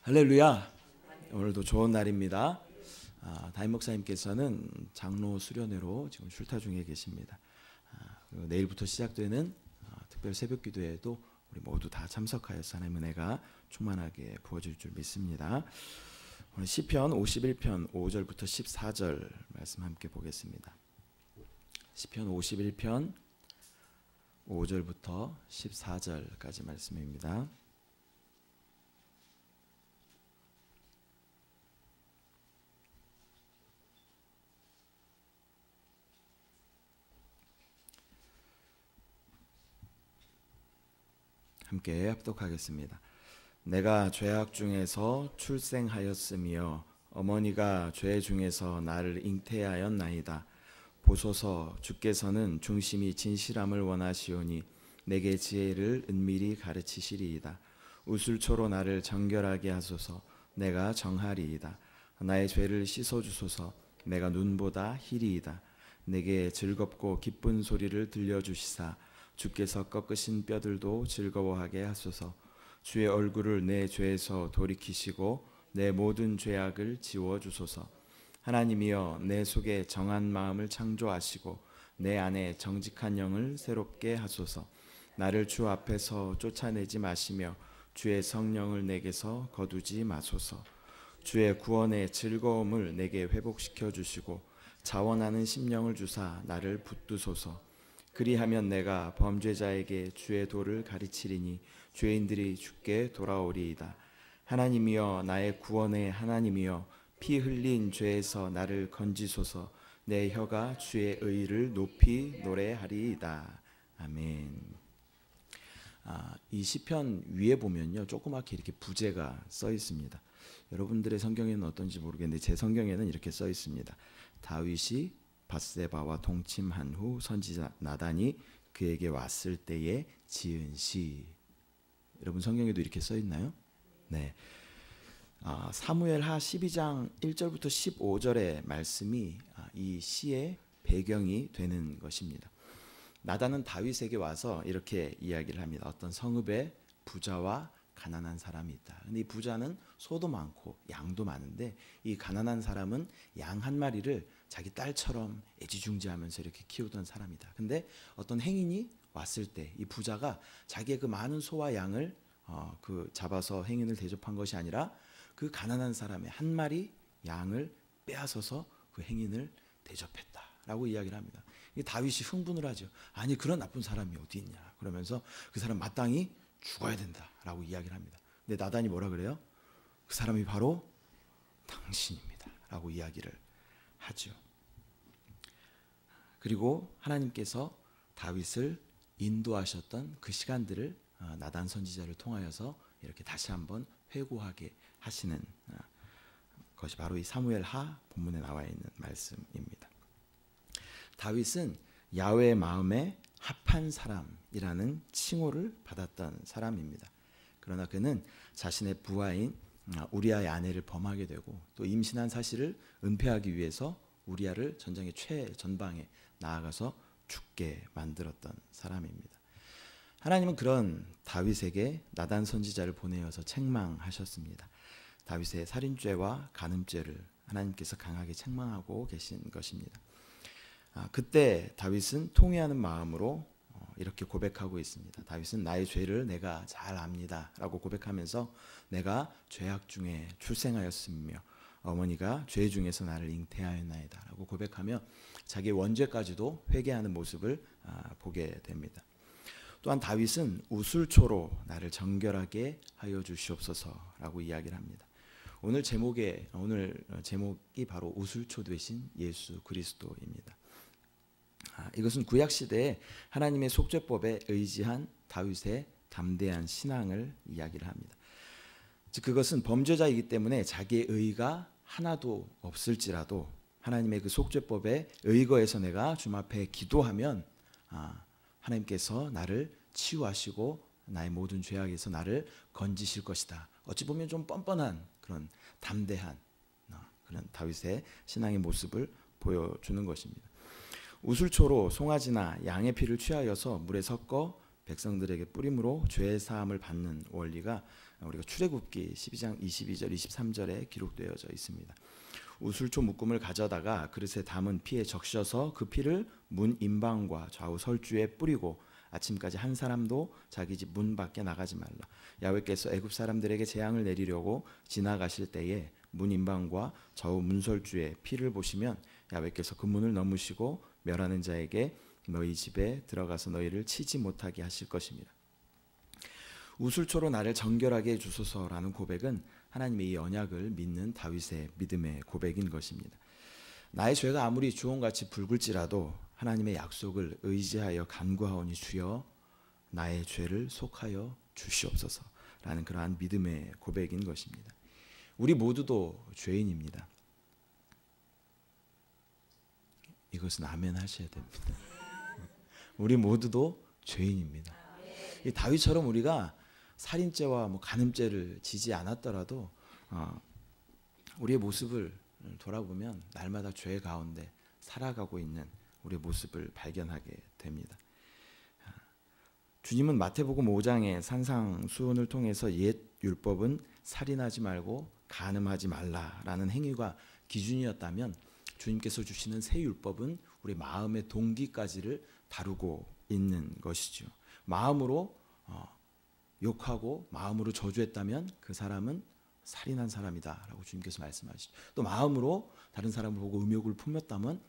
할렐루야. 오늘도 좋은 날입니다. 담임 목사님께서는 장로 수련회로 지금 출타 중에 계십니다. 그리고 내일부터 시작되는 특별 새벽 기도에도 우리 모두 다 참석하여서 하나님의 은혜가 충만하게 부어질 줄 믿습니다. 오늘 시편 51편 5절부터 14절 말씀 함께 보겠습니다. 시편 51편 5절부터 14절까지 말씀입니다. 함께 합독하겠습니다. 내가 죄악 중에서 출생하였으며 어머니가 죄 중에서 나를 잉태하였나이다. 보소서, 주께서는 중심이 진실함을 원하시오니 내게 지혜를 은밀히 가르치시리이다. 우술초로 나를 정결하게 하소서. 내가 정하리이다. 나의 죄를 씻어주소서. 내가 눈보다 희리이다. 내게 즐겁고 기쁜 소리를 들려주시사 주께서 꺾으신 뼈들도 즐거워하게 하소서. 주의 얼굴을 내 죄에서 돌이키시고 내 모든 죄악을 지워주소서. 하나님이여, 내 속에 정한 마음을 창조하시고 내 안에 정직한 영을 새롭게 하소서. 나를 주 앞에서 쫓아내지 마시며 주의 성령을 내게서 거두지 마소서. 주의 구원의 즐거움을 내게 회복시켜 주시고 자원하는 심령을 주사 나를 붙드소서. 그리하면 내가 범죄자에게 주의 도를 가르치리니 죄인들이 주께 돌아오리이다. 하나님이여, 나의 구원의 하나님이여, 피 흘린 죄에서 나를 건지소서. 내 혀가 주의 의를 높이 노래하리이다. 아멘. 이 시편 위에 보면요, 조그맣게 이렇게 부제가 써 있습니다. 여러분들의 성경에는 어떤지 모르겠는데 제 성경에는 이렇게 써 있습니다. 다윗이 밧세바와 동침한 후 선지자 나단이 그에게 왔을 때에 지은 시. 여러분 성경에도 이렇게 써 있나요? 네. 사무엘하 12장 1절부터 15절의 말씀이 이 시의 배경이 되는 것입니다. 나단은 다윗에게 와서 이렇게 이야기를 합니다. 어떤 성읍에 부자와 가난한 사람이 있다. 근데 이 부자는 소도 많고 양도 많은데 이 가난한 사람은 양 한 마리를 자기 딸처럼 애지중지하면서 이렇게 키우던 사람이다. 근데 어떤 행인이 왔을 때 이 부자가 자기의 그 많은 소와 양을 잡아서 행인을 대접한 것이 아니라 그 가난한 사람의 한 마리 양을 빼앗아서 그 행인을 대접했다라고 이야기를 합니다. 다윗이 흥분을 하죠. 아니, 그런 나쁜 사람이 어디 있냐. 그러면서 그 사람 마땅히 죽어야 된다라고 이야기를 합니다. 근데 나단이 뭐라 그래요? 그 사람이 바로 당신입니다 라고 이야기를 하죠. 그리고 하나님께서 다윗을 인도하셨던 그 시간들을 나단 선지자를 통하여서 이렇게 다시 한번 회고하게 하시는 것이 바로 이 사무엘하 본문에 나와 있는 말씀입니다. 다윗은 야훼의 마음에 합한 사람이라는 칭호를 받았던 사람입니다. 그러나 그는 자신의 부하인 우리아의 아내를 범하게 되고 또 임신한 사실을 은폐하기 위해서 우리아를 전장의 최전방에 나아가서 죽게 만들었던 사람입니다. 하나님은 그런 다윗에게 나단 선지자를 보내어서 책망하셨습니다. 다윗의 살인죄와 간음죄를 하나님께서 강하게 책망하고 계신 것입니다. 그때 다윗은 통회하는 마음으로 이렇게 고백하고 있습니다. 다윗은 나의 죄를 내가 잘 압니다 라고 고백하면서 내가 죄악 중에 출생하였으며 어머니가 죄 중에서 나를 잉태하였나이다 라고 고백하며 자기의 원죄까지도 회개하는 모습을 보게 됩니다. 또한 다윗은 우술초로 나를 정결하게 하여 주시옵소서 라고 이야기를 합니다. 오늘 제목이 바로 우술초 되신 예수 그리스도입니다. 이것은 구약시대에 하나님의 속죄법에 의지한 다윗의 담대한 신앙을 이야기를 합니다. 즉 그것은 범죄자이기 때문에 자기의 의가 하나도 없을지라도 하나님의 그 속죄법에 의거해서 내가 주님 앞에 기도하면 하나님께서 나를 치유하시고 나의 모든 죄악에서 나를 건지실 것이다. 어찌 보면 좀 뻔뻔한 그런 담대한 그런 다윗의 신앙의 모습을 보여주는 것입니다. 우술초로 송아지나 양의 피를 취하여서 물에 섞어 백성들에게 뿌림으로 죄 사함을 받는 원리가 우리가 출애굽기 12장 22절 23절에 기록되어져 있습니다. 우슬초 묶음을 가져다가 그릇에 담은 피에 적셔서 그 피를 문 임방과 좌우 설주에 뿌리고 아침까지 한 사람도 자기 집 문 밖에 나가지 말라. 야훼께서 애굽 사람들에게 재앙을 내리려고 지나가실 때에 문 임방과 좌우 문설주에 피를 보시면 야훼께서 그 문을 넘으시고 멸하는 자에게 너희 집에 들어가서 너희를 치지 못하게 하실 것입니다. 우슬초로 나를 정결하게 해주소서라는 고백은 하나님의 이 언약을 믿는 다윗의 믿음의 고백인 것입니다. 나의 죄가 아무리 주홍같이 붉을지라도 하나님의 약속을 의지하여 간구하오니 주여 나의 죄를 속하여 주시옵소서라는 그러한 믿음의 고백인 것입니다. 우리 모두도 죄인입니다. 이것은 아멘 하셔야 됩니다. 우리 모두도 죄인입니다. 이 다윗처럼 우리가 살인죄와 간음죄를 지지 않았더라도 우리의 모습을 돌아보면 날마다 죄 가운데 살아가고 있는 우리의 모습을 발견하게 됩니다. 주님은 마태복음 5장의 산상수훈을 통해서 옛 율법은 살인하지 말고 간음하지 말라라는 행위가 기준이었다면 주님께서 주시는 새 율법은 우리 마음의 동기까지를 다루고 있는 것이죠. 마음으로 욕하고 마음으로 저주했다면 그 사람은 살인한 사람이다라고 주님께서 말씀하시죠. 또 마음으로 다른 사람을 보고 음욕을 품었다면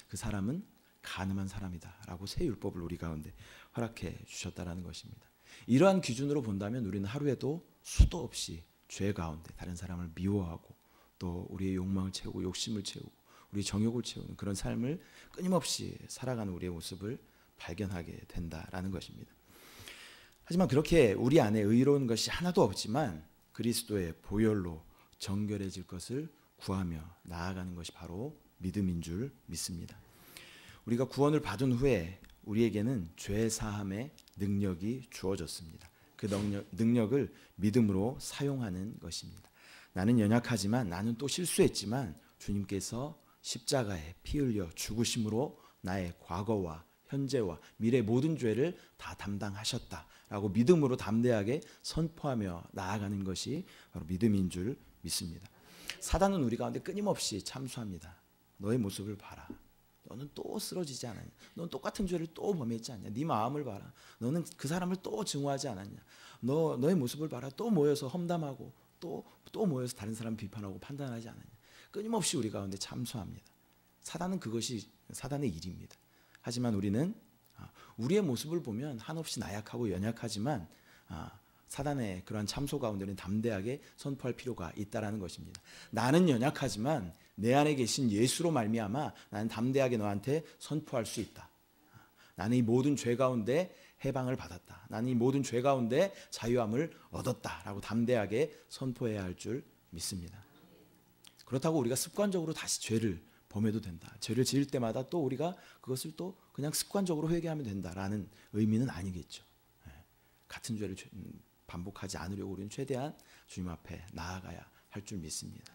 그 사람은 간음한 사람이다라고 새 율법을 우리 가운데 허락해 주셨다라는 것입니다. 이러한 기준으로 본다면 우리는 하루에도 수도 없이 죄 가운데 다른 사람을 미워하고 또 우리의 욕망을 채우고 욕심을 채우고 우리 정욕을 채우는 그런 삶을 끊임없이 살아가는 우리의 모습을 발견하게 된다라는 것입니다. 하지만 그렇게 우리 안에 의로운 것이 하나도 없지만 그리스도의 보혈로 정결해질 것을 구하며 나아가는 것이 바로 믿음인 줄 믿습니다. 우리가 구원을 받은 후에 우리에게는 죄 사함의 능력이 주어졌습니다. 그 능력을 믿음으로 사용하는 것입니다. 나는 연약하지만 나는 또 실수했지만 주님께서 십자가에 피 흘려 죽으심으로 나의 과거와 현재와 미래 모든 죄를 다 담당하셨다라고 믿음으로 담대하게 선포하며 나아가는 것이 바로 믿음인 줄 믿습니다. 사단은 우리 가운데 끊임없이 참수합니다. 너의 모습을 봐라. 너는 또 쓰러지지 않았냐. 너는 똑같은 죄를 또 범했지 않냐. 네 마음을 봐라. 너는 그 사람을 또 증오하지 않았냐. 너의 모습을 봐라. 또 모여서 험담하고 또 모여서 다른 사람 비판하고 판단하지 않았냐. 끊임없이 우리 가운데 참수합니다. 사단은 그것이 사단의 일입니다. 하지만 우리는 우리의 모습을 보면 한없이 나약하고 연약하지만 사단의 그러한 참소 가운데는 담대하게 선포할 필요가 있다라는 것입니다. 나는 연약하지만 내 안에 계신 예수로 말미암아 나는 담대하게 너한테 선포할 수 있다. 나는 이 모든 죄 가운데 해방을 받았다. 나는 이 모든 죄 가운데 자유함을 얻었다라고 담대하게 선포해야 할 줄 믿습니다. 그렇다고 우리가 습관적으로 다시 죄를 범해도 된다. 죄를 지을 때마다 또 우리가 그것을 또 그냥 습관적으로 회개하면 된다라는 의미는 아니겠죠. 같은 죄를 반복하지 않으려고 우리는 최대한 주님 앞에 나아가야 할 줄 믿습니다.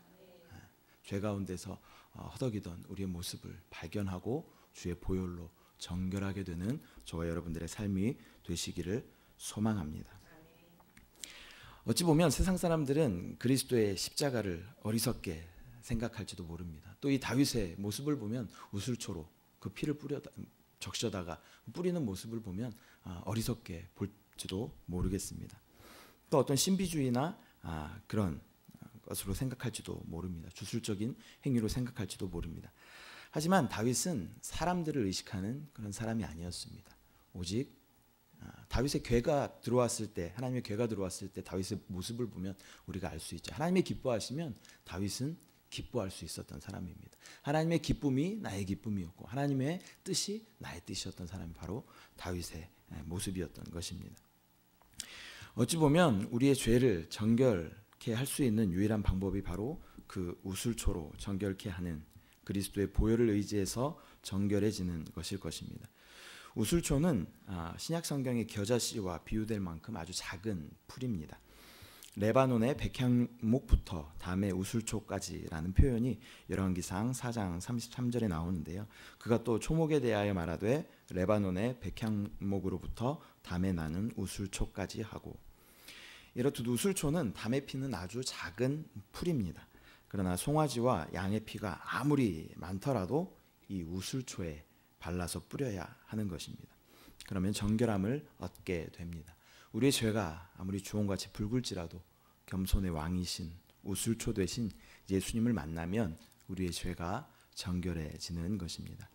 죄 가운데서 허덕이던 우리의 모습을 발견하고 주의 보혈로 정결하게 되는 저와 여러분들의 삶이 되시기를 소망합니다. 어찌 보면 세상 사람들은 그리스도의 십자가를 어리석게 생각할지도 모릅니다. 또 이 다윗의 모습을 보면 우슬초로 그 피를 적셔다가 뿌리는 모습을 보면 어리석게 볼지도 모르겠습니다. 또 어떤 신비주의나 그런 것으로 생각할지도 모릅니다. 주술적인 행위로 생각할지도 모릅니다. 하지만 다윗은 사람들을 의식하는 그런 사람이 아니었습니다. 오직 다윗의 괴가 들어왔을 때, 하나님의 괴가 들어왔을 때 다윗의 모습을 보면 우리가 알 수 있죠. 하나님의 기뻐하시면 다윗은 기뻐할 수 있었던 사람입니다. 하나님의 기쁨이 나의 기쁨이었고 하나님의 뜻이 나의 뜻이었던 사람이 바로 다윗의 모습이었던 것입니다. 어찌 보면 우리의 죄를 정결케 할 수 있는 유일한 방법이 바로 그 우슬초로 정결케 하는 그리스도의 보혈을 의지해서 정결해지는 것일 것입니다. 우슬초는 신약 성경의 겨자씨와 비유될 만큼 아주 작은 풀입니다. 레바논의 백향목부터 담의 우슬초까지라는 표현이 열왕기상 4장 33절에 나오는데요. 그가 또 초목에 대하여 말하되 레바논의 백향목으로부터 담에 나는 우슬초까지 하고, 이렇듯 우슬초는 담에 피는 아주 작은 풀입니다. 그러나 송아지와 양의 피가 아무리 많더라도 이 우슬초에 발라서 뿌려야 하는 것입니다. 그러면 정결함을 얻게 됩니다. 우리의 죄가 아무리 주홍같이 붉을지라도 겸손의 왕이신 우슬초 되신 예수님을 만나면 우리의 죄가 정결해지는 것입니다.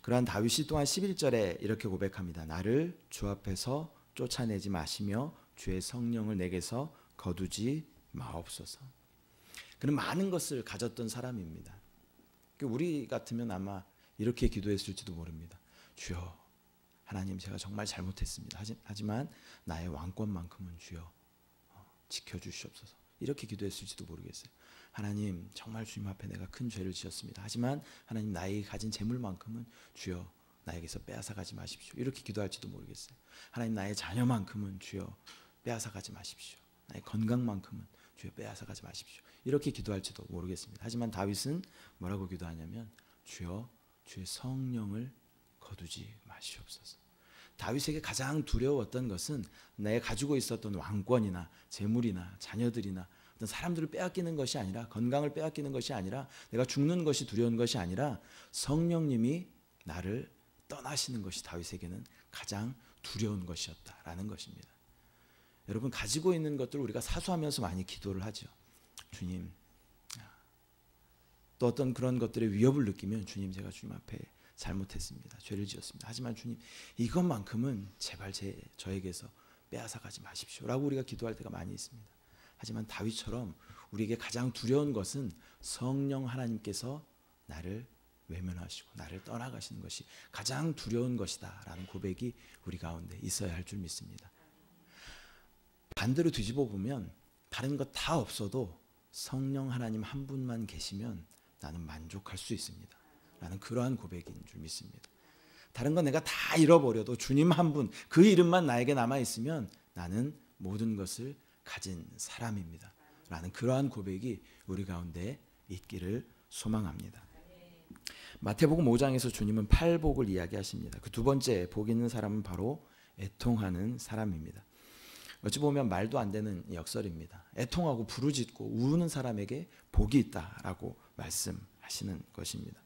그러한 다윗이 또한 11절에 이렇게 고백합니다. 나를 주 앞에서 쫓아내지 마시며 주의 성령을 내게서 거두지 마옵소서. 그는 많은 것을 가졌던 사람입니다. 우리 같으면 아마 이렇게 기도했을지도 모릅니다. 주여, 하나님 제가 정말 잘못했습니다. 하지만 나의 왕권만큼은 주여 지켜주시옵소서. 이렇게 기도했을지도 모르겠어요. 하나님 정말 주님 앞에 내가 큰 죄를 지었습니다. 하지만 하나님 나의 가진 재물만큼은 주여 나에게서 빼앗아가지 마십시오. 이렇게 기도할지도 모르겠어요. 하나님 나의 자녀만큼은 주여 빼앗아가지 마십시오. 나의 건강만큼은 주여 빼앗아가지 마십시오. 이렇게 기도할지도 모르겠습니다. 하지만 다윗은 뭐라고 기도하냐면 주여 주의 성령을 거두지 마시옵소서. 다윗에게 가장 두려웠던 것은 내가 가지고 있었던 왕권이나 재물이나 자녀들이나 어떤 사람들을 빼앗기는 것이 아니라, 건강을 빼앗기는 것이 아니라, 내가 죽는 것이 두려운 것이 아니라 성령님이 나를 떠나시는 것이 다윗에게는 가장 두려운 것이었다라는 것입니다. 여러분, 가지고 있는 것들을 우리가 사수하면서 많이 기도를 하죠. 주님, 또 어떤 그런 것들의 위협을 느끼면 주님 제가 주님 앞에 잘못했습니다. 죄를 지었습니다. 하지만 주님 이것만큼은 제발 저에게서 빼앗아가지 마십시오 라고 우리가 기도할 때가 많이 있습니다. 하지만 다윗처럼 우리에게 가장 두려운 것은 성령 하나님께서 나를 외면하시고 나를 떠나가시는 것이 가장 두려운 것이다 라는 고백이 우리 가운데 있어야 할 줄 믿습니다. 반대로 뒤집어 보면 다른 것 다 없어도 성령 하나님 한 분만 계시면 나는 만족할 수 있습니다 라는 그러한 고백인 줄 믿습니다. 다른 건 내가 다 잃어버려도 주님 한 분, 그 이름만 나에게 남아있으면 나는 모든 것을 가진 사람입니다 라는 그러한 고백이 우리 가운데 있기를 소망합니다. 마태복음 5장에서 주님은 8복을 이야기하십니다. 그 두 번째 복 있는 사람은 바로 애통하는 사람입니다. 어찌 보면 말도 안 되는 역설입니다. 애통하고 부르짖고 우는 사람에게 복이 있다라고 말씀하시는 것입니다.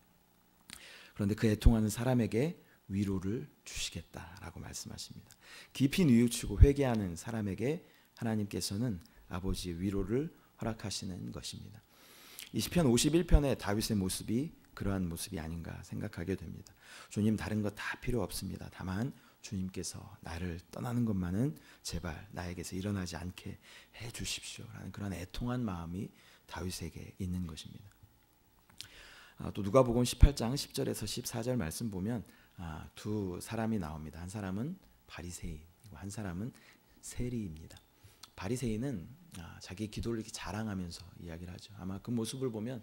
그런데 그 애통하는 사람에게 위로를 주시겠다라고 말씀하십니다. 깊이 뉘우치고 회개하는 사람에게 하나님께서는 아버지의 위로를 허락하시는 것입니다. 이 시편 51편의 다윗의 모습이 그러한 모습이 아닌가 생각하게 됩니다. 주님 다른 거 다 필요 없습니다. 다만 주님께서 나를 떠나는 것만은 제발 나에게서 일어나지 않게 해 주십시오 라는 그런 애통한 마음이 다윗에게 있는 것입니다. 또 누가복음 18장 10절에서 14절 말씀 보면 두 사람이 나옵니다. 한 사람은 바리새인이고 한 사람은 세리입니다. 바리새인은 자기 기도를 이렇게 자랑하면서 이야기를 하죠. 아마 그 모습을 보면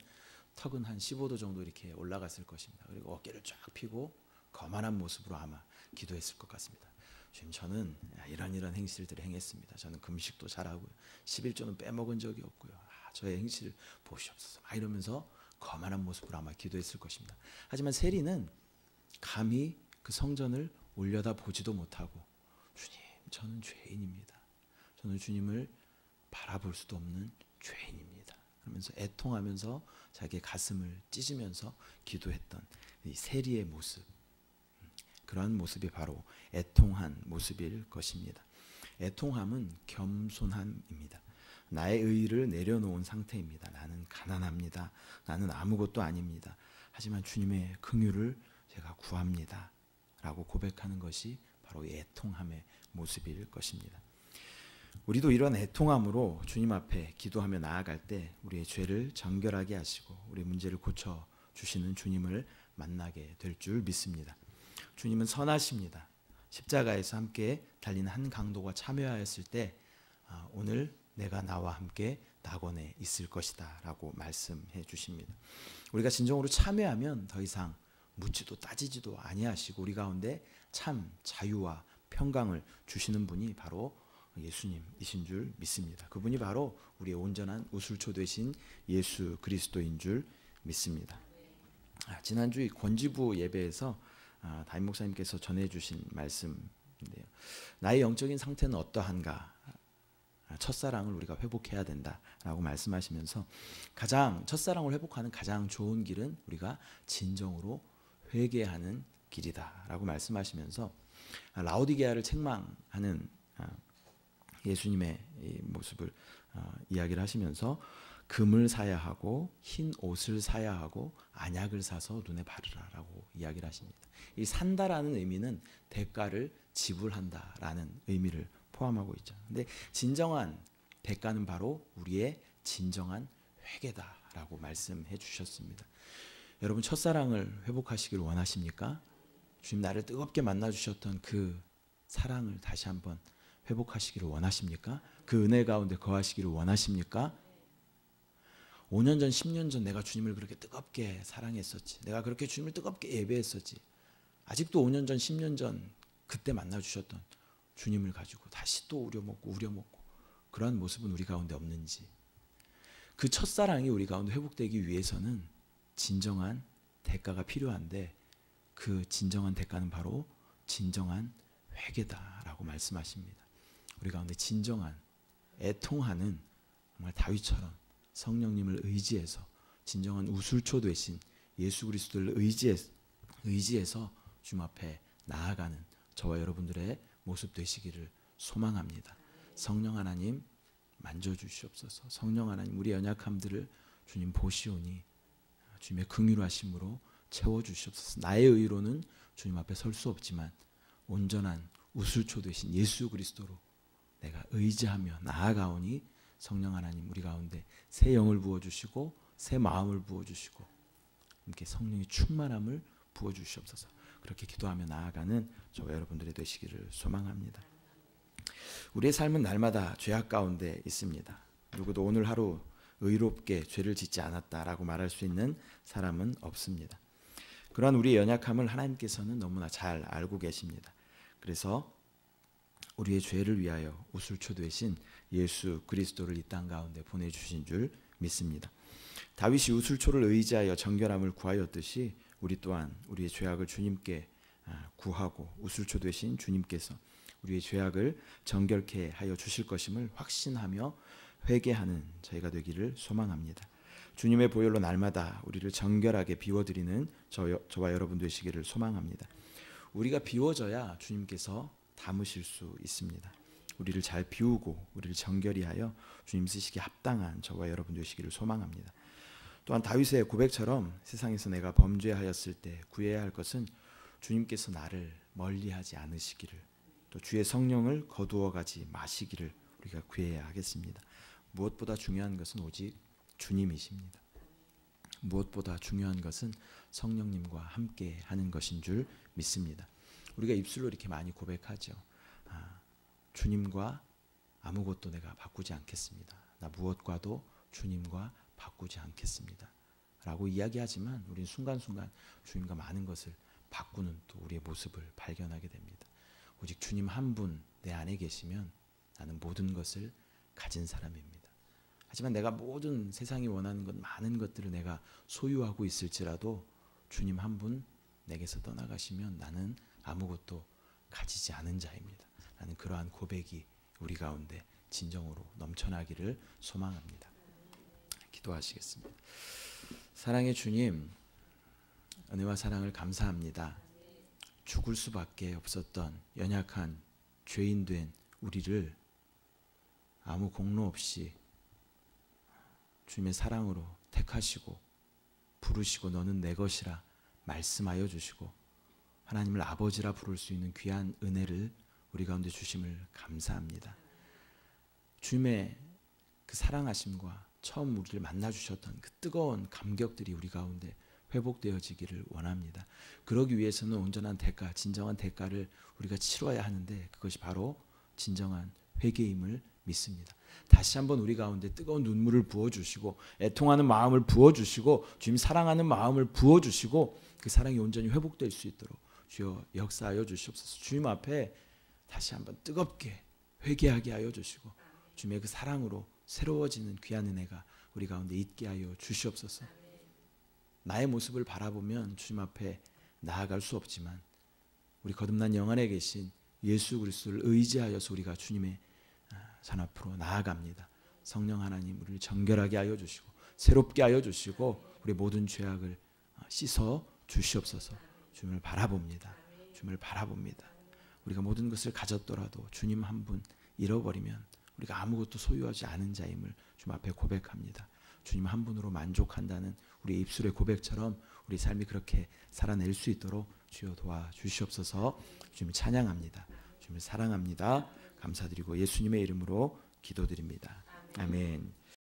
턱은 한 15도 정도 이렇게 올라갔을 것입니다. 그리고 어깨를 쫙 펴고 거만한 모습으로 아마 기도했을 것 같습니다. 주님 저는 이런 행실들을 행했습니다. 저는 금식도 잘하고요. 11조는 빼먹은 적이 없고요. 저의 행실을 보시옵소서. 이러면서 거만한 모습으로 아마 기도했을 것입니다. 하지만 세리는 감히 그 성전을 올려다 보지도 못하고 주님 저는 죄인입니다. 저는 주님을 바라볼 수도 없는 죄인입니다. 그러면서 애통하면서 자기의 가슴을 찢으면서 기도했던 이 세리의 모습, 그러한 모습이 바로 애통한 모습일 것입니다. 애통함은 겸손함입니다. 나의 의의를 내려놓은 상태입니다. 나는 가난합니다. 나는 아무것도 아닙니다. 하지만 주님의 긍휼을 제가 구합니다 라고 고백하는 것이 바로 애통함의 모습일 것입니다. 우리도 이런 애통함으로 주님 앞에 기도하며 나아갈 때 우리의 죄를 정결하게 하시고 우리 문제를 고쳐주시는 주님을 만나게 될 줄 믿습니다. 주님은 선하십니다. 십자가에서 함께 달린 한 강도가 참여하였을 때 오늘 내가 나와 함께 낙원에 있을 것이다 라고 말씀해 주십니다. 우리가 진정으로 참여하면 더 이상 묻지도 따지지도 아니하시고 우리 가운데 참 자유와 평강을 주시는 분이 바로 예수님이신 줄 믿습니다. 그분이 바로 우리의 온전한 우슬초 되신 예수 그리스도인 줄 믿습니다. 지난주 권지부 예배에서 담임 목사님께서 전해주신 말씀인데요. 나의 영적인 상태는 어떠한가 첫사랑을 우리가 회복해야 된다라고 말씀하시면서 첫사랑을 회복하는 가장 좋은 길은 우리가 진정으로 회개하는 길이다라고 말씀하시면서 라오디게아를 책망하는 예수님의 이 모습을 이야기를 하시면서 금을 사야 하고 흰 옷을 사야 하고 안약을 사서 눈에 바르라라고 이야기를 하십니다. 이 산다라는 의미는 대가를 지불한다라는 의미를 포함하고 있죠. 근데 진정한 대가는 바로 우리의 진정한 회개다라고 말씀해 주셨습니다. 여러분 첫사랑을 회복하시길 원하십니까? 주님 나를 뜨겁게 만나 주셨던 그 사랑을 다시 한번 회복하시기를 원하십니까? 그 은혜 가운데 거하시기를 원하십니까? 5년 전, 10년 전 내가 주님을 그렇게 뜨겁게 사랑했었지. 내가 그렇게 주님을 뜨겁게 예배했었지. 아직도 5년 전, 10년 전 그때 만나 주셨던 주님을 가지고 다시 또 우려먹고 그러한 모습은 우리 가운데 없는지. 그 첫사랑이 우리 가운데 회복되기 위해서는 진정한 대가가 필요한데 그 진정한 대가는 바로 진정한 회개다라고 말씀하십니다. 우리 가운데 진정한 애통하는 정말 다윗처럼 성령님을 의지해서 진정한 우술초 되신 예수 그리스도를 의지해서 주님 앞에 나아가는 저와 여러분들의 모습 되시기를 소망합니다. 성령 하나님 만져주시옵소서. 성령 하나님 우리 연약함들을 주님 보시오니 주님의 긍휼하심으로 채워주시옵소서. 나의 의로는 주님 앞에 설 수 없지만 온전한 우술초 되신 예수 그리스도로 내가 의지하며 나아가오니 성령 하나님 우리 가운데 새 영을 부어주시고 새 마음을 부어주시고 함께 성령의 충만함을 부어주시옵소서. 그렇게 기도하며 나아가는 저와 여러분들이 되시기를 소망합니다. 우리의 삶은 날마다 죄악 가운데 있습니다. 누구도 오늘 하루 의롭게 죄를 짓지 않았다라고 말할 수 있는 사람은 없습니다. 그러한 우리의 연약함을 하나님께서는 너무나 잘 알고 계십니다. 그래서 우리의 죄를 위하여 우술초 되신 예수 그리스도를 이 땅 가운데 보내주신 줄 믿습니다. 다윗이 우술초를 의지하여 정결함을 구하였듯이 우리 또한 우리의 죄악을 주님께 구하고 우술초 되신 주님께서 우리의 죄악을 정결케 하여 주실 것임을 확신하며 회개하는 저희가 되기를 소망합니다. 주님의 보혈로 날마다 우리를 정결하게 비워드리는 저와 여러분 되시기를 소망합니다. 우리가 비워져야 주님께서 담으실 수 있습니다. 우리를 잘 비우고 우리를 정결히 하여 주님 쓰시기에 합당한 저와 여러분 되시기를 소망합니다. 또한 다윗의 고백처럼 세상에서 내가 범죄하였을 때 구해야 할 것은 주님께서 나를 멀리하지 않으시기를, 또 주의 성령을 거두어가지 마시기를 우리가 구해야 하겠습니다. 무엇보다 중요한 것은 오직 주님이십니다. 무엇보다 중요한 것은 성령님과 함께 하는 것인 줄 믿습니다. 우리가 입술로 이렇게 많이 고백하죠. 주님과 아무것도 내가 바꾸지 않겠습니다. 나 무엇과도 주님과 바꾸지 않겠습니다. 라고 이야기하지만 우리는 순간순간 주님과 많은 것을 바꾸는 또 우리의 모습을 발견하게 됩니다. 오직 주님 한 분 내 안에 계시면 나는 모든 것을 가진 사람입니다. 하지만 내가 모든 세상이 원하는 것 많은 것들을 내가 소유하고 있을지라도 주님 한 분 내게서 떠나가시면 나는 아무것도 가지지 않은 자입니다. 라는 그러한 고백이 우리 가운데 진정으로 넘쳐나기를 소망합니다. 기도하시겠습니다. 사랑의 주님, 은혜와 사랑을 감사합니다. 죽을 수밖에 없었던 연약한 죄인된 우리를 아무 공로 없이 주님의 사랑으로 택하시고 부르시고 너는 내 것이라 말씀하여 주시고 하나님을 아버지라 부를 수 있는 귀한 은혜를 우리 가운데 주심을 감사합니다. 주님의 그 사랑하심과 처음 우리를 만나 주셨던 그 뜨거운 감격들이 우리 가운데 회복되어지기를 원합니다. 그러기 위해서는 온전한 대가, 진정한 대가를 우리가 치러야 하는데 그것이 바로 진정한 회개임을 믿습니다. 다시 한번 우리 가운데 뜨거운 눈물을 부어주시고 애통하는 마음을 부어주시고 주님 사랑하는 마음을 부어주시고 그 사랑이 온전히 회복될 수 있도록 주여 역사하여 주시옵소서. 주님 앞에 다시 한번 뜨겁게 회개하게 하여 주시고 주님의 그 사랑으로 새로워지는 귀한 은혜가 우리 가운데 있게 하여 주시옵소서. 나의 모습을 바라보면 주님 앞에 나아갈 수 없지만 우리 거듭난 영 안에 계신 예수 그리스도를 의지하여서 우리가 주님의 산 앞으로 나아갑니다. 성령 하나님 우리를 정결하게 하여 주시고 새롭게 하여 주시고 우리 모든 죄악을 씻어 주시옵소서. 주님을 바라봅니다. 주님을 바라봅니다. 우리가 모든 것을 가졌더라도 주님 한 분 잃어버리면 우리가 아무것도 소유하지 않은 자임을 주님 앞에 고백합니다. 주님 한 분으로 만족한다는 우리 입술의 고백처럼 우리 삶이 그렇게 살아낼 수 있도록 주여 도와주시옵소서. 주님 찬양합니다. 주님을 사랑합니다. 감사드리고 예수님의 이름으로 기도드립니다. 아멘.